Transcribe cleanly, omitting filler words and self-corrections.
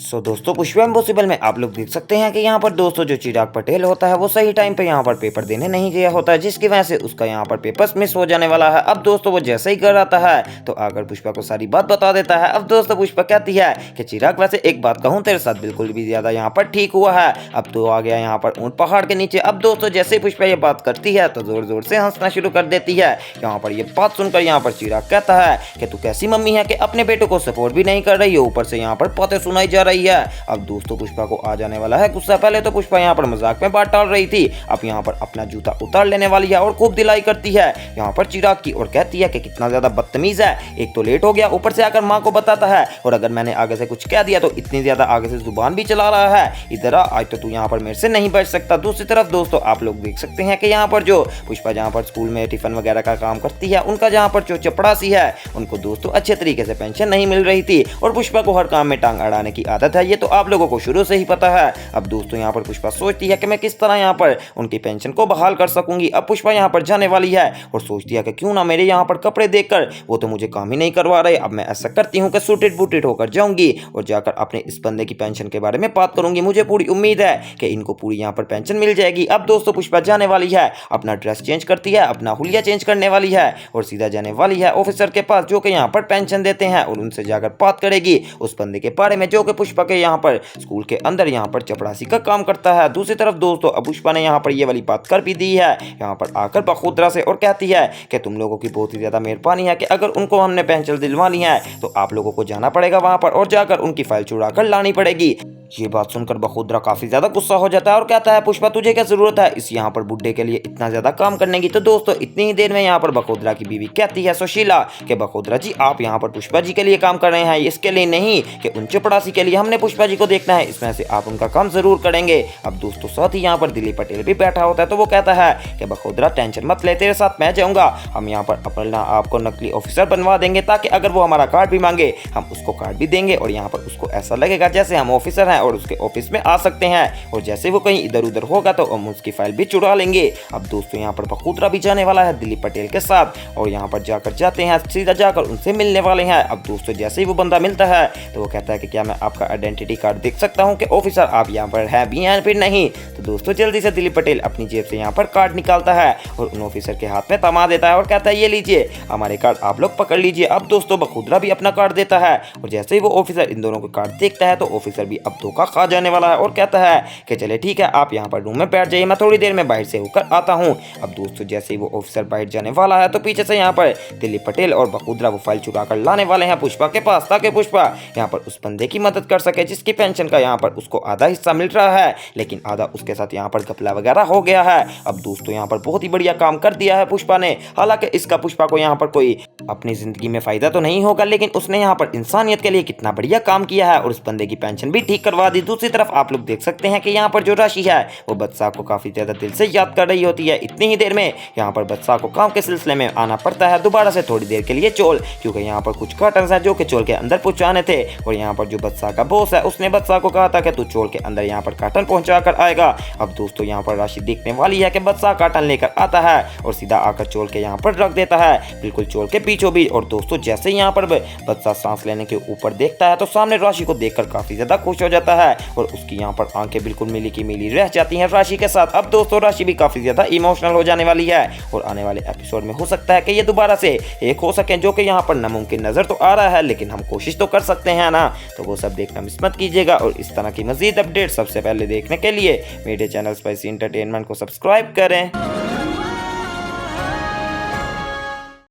दोस्तों पुष्पा इम्पॉसिबल में आप लोग देख सकते हैं कि यहाँ पर दोस्तों जो चिराग पटेल होता है वो सही टाइम पे यहाँ पर पेपर देने नहीं गया होता है, जिसकी वजह से उसका यहाँ पर पेपर्स मिस हो जाने वाला है। अब दोस्तों वो जैसे ही घर आता है तो आकर पुष्पा को सारी बात बता देता है। अब दोस्तों पुष्पा कहती है कि चिराग वैसे एक बात कहूँ, तेरे साथ बिल्कुल भी ज्यादा यहाँ पर ठीक हुआ है, अब तो आ गया यहाँ पर ऊंट पहाड़ के नीचे। अब दोस्तों जैसे ही पुष्पा ये बात करती है तो जोर जोर से हंसना शुरू कर देती है। यहाँ पर ये बात सुनकर यहाँ पर चिराग कहता है कि तू कैसी मम्मी है कि अपने बेटों को सपोर्ट भी नहीं कर रही है, ऊपर से यहाँ पर बातें सुनाई जा रही है। अब दोस्तों पुष्पा को आ जाने वाला है गुस्सा। पहले तो पुष्पा यहाँ पर मजाक में बात टाल रही थी, अब यहाँ पर अपना जूता उतार लेने वाली है और खूब दिलाई करती है यहाँ पर चिराग की और कहती है कि कितना ज्यादा बदतमीज है, एक तो लेट हो गया, ऊपर से आकर माँ को बताता है, और अगर मैंने आगे से कुछ कह दिया तो इतनी ज्यादा आगे से जुबान भी चला रहा है, इधर आज तो तू यहाँ पर मेरे से नहीं बच सकता। दूसरी तरफ दोस्तों आप लोग देख सकते हैं कि यहाँ पर जो पुष्पा जहाँ पर स्कूल में टिफिन वगैरह का काम करती है, उनका जहाँ पर जो चपड़ासी है उनको दोस्तों अच्छे तरीके से पेंशन नहीं मिल रही थी, और पुष्पा को हर काम में टांग अड़ाने की आदत है, ये तो आप लोगों को शुरू से ही पता है। अब दोस्तों यहाँ पर पुष्पा सोचती है कि मैं किस तरह यहाँ पर उनकी पेंशन को बहाल कर सकूंगी। अब पुष्पा यहाँ पर जाने वाली है और सोचती है कि क्यों ना मेरे यहाँ पर कपड़े देखकर वो तो मुझे काम ही नहीं करवा रहे, अब मैं ऐसा करती हूँ कि सूटेड बूटेड होकर जाऊंगी और जाकर अपने इस बंदे की पेंशन के बारे में बात करूंगी, मुझे पूरी उम्मीद है कि इनको पूरी यहाँ पर पेंशन मिल जाएगी। अब दोस्तों पुष्पा जाने वाली है, अपना ड्रेस चेंज करती है, अपना हुलिया चेंज करने वाली है और सीधा जाने वाली है ऑफिसर के पास जो कि यहाँ पर पेंशन देते हैं, और उनसे जाकर बात करेगी उस बंदे के बारे में जो कि पुष्पा के यहाँ पर स्कूल के अंदर यहाँ पर चपड़ासी का काम करता है। दूसरी तरफ दोस्तों अब पुष्पा ने यहाँ पर ये वाली बात कर भी दी है यहाँ पर आकर बखुदरा से, और कहती है कि तुम लोगों की बहुत ही ज्यादा मेहरबानी है कि अगर उनको हमने पेंशन दिलवानी है तो आप लोगों को जाना पड़ेगा वहां पर और जाकर उनकी फाइल चुरा कर लानी पड़ेगी। ये बात सुनकर बखुदरा काफी ज्यादा गुस्सा हो जाता है और कहता है पुष्पा तुझे क्या जरूरत है इस यहाँ पर बुड्ढे के लिए इतना ज्यादा काम करने की। तो दोस्तों इतनी ही देर में यहाँ पर बखुदरा की बीवी कहती है सुशीला कि बखुदरा जी आप यहाँ पर पुष्पा जी के लिए काम कर रहे हैं, इसके लिए नहीं कि उन चपड़ासी के लिए, हमने पुष्पा जी को देखना है, इसमें से आप उनका काम जरूर करेंगे। अब दोस्तों साथ ही यहाँ पर दिलीप पटेल भी बैठा होता है तो वो कहता है कि बखुदरा टेंशन मत ले, तेरे साथ मैं जाऊंगा, हम यहाँ पर अपना आपको नकली ऑफिसर बनवा देंगे ताकि अगर वो हमारा कार्ड भी मांगे हम उसको कार्ड भी देंगे और यहाँ पर उसको ऐसा लगेगा जैसे हम ऑफिसर हैं और उसके ऑफिस में आ सकते हैं, और जैसे वो कहीं इधर उधर होगा तो हम उसकी फाइल भी चुरा लेंगे। अब दोस्तों यहाँ पर बखुदरा भी जाने वाला है दिलीप पटेल के साथ और यहाँ पर जाकर जाते हैं, सीधा जाकर उनसे मिलने वाले हैं। अब दोस्तों जैसे ही वो बंदा मिलता है तो वो कहता है कि क्या मैं आपका आइडेंटिटी कार्ड देख सकता हूँ कि ऑफिसर आप यहाँ पर है भी हैं फिर नहीं। तो दोस्तों जल्दी से दिलीप पटेल अपनी जेब से यहाँ पर कार्ड निकालता है और उन ऑफिसर के हाथ में थमा देता है और कहता है ये लीजिए हमारे कार्ड आप लोग पकड़ लीजिए। अब दोस्तों बखुदरा भी अपना कार्ड देता है और जैसे ही वो ऑफिसर इन दोनों को कार्ड देखता है तो ऑफिसर भी अब धोखा खा जाने वाला है और कहता है कि चले ठीक है आप यहाँ पर रूम में बैठ जाइए, मैं थोड़ी देर में बाहर से होकर आता हूँ। अब दोस्तों जैसे ही वो ऑफिसर बाहर जाने वाला है तो पीछे से यहाँ पर दिलीप पटेल और बखुदरा वो फाइल चुरा कर लाने वाले हैं पुष्पा के पास ताकि पुष्पा यहाँ पर उस बंदे की मदद कर सके जिसकी पेंशन का यहाँ पर उसको आधा हिस्सा मिल रहा है, लेकिन आधा उसके साथ यहाँ पर घपला वगैरह हो गया है। अब दोस्तों यहाँ पर बहुत ही बढ़िया काम कर दिया है पुष्पा ने, हालांकि इसका पुष्पा को यहाँ पर कोई अपनी जिंदगी में फायदा तो नहीं होगा, लेकिन उसने यहाँ पर इंसानियत के लिए कितना बढ़िया काम किया है और उस बंदे की पेंशन भी ठीक करवा दी। दूसरी तरफ आप लोग देख सकते हैं कि यहाँ पर जो राशि है वो बदशाह को काफी ज्यादा दिल से याद कर रही होती है। इतनी ही देर में यहाँ पर बदशाह को काम के सिलसिले में आना पड़ता है दोबारा से थोड़ी देर के लिए चोल, क्योंकि यहाँ पर कुछ कर्टन्स हैं जो कि चोल के अंदर पहुंचाने थे, और यहाँ पर जो बदशाह का बॉस है उसने बदशाह को कहा था कि तू चोल के अंदर यहाँ पर कर्टन पहुंचा कर आएगा। अब दोस्तों यहाँ पर राशि देखने वाली है कि बदशाह कर्टन लेकर आता है और सीधा आकर चोल के यहाँ पर रख देता है बिल्कुल चोल के बीचों बीच। और दोस्तों जैसे यहाँ पर बदशाह सांस लेने के ऊपर देखता है तो सामने राशि को देखकर काफी ज्यादा खुश हो जाता है और उसकी यहाँ पर आंखें बिल्कुल मिली की मिली रह जाती हैं राशि के साथ। अब दोस्तों राशि भी काफी ज्यादा इमोशनल हो जाने वाली है और आने वाले एपिसोड में हो सकता है कि ये दोबारा से एक हो सके, जो कि यहाँ पर नामुमकिन नजर तो आ रहा है लेकिन हम कोशिश तो कर सकते हैं ना। तो वो सब देखना मिस मत कीजिएगा और इस तरह की मजीद अपडेट सबसे पहले देखने के लिए मेरे चैनल स्पाइसी एंटरटेनमेंट को सब्सक्राइब करें।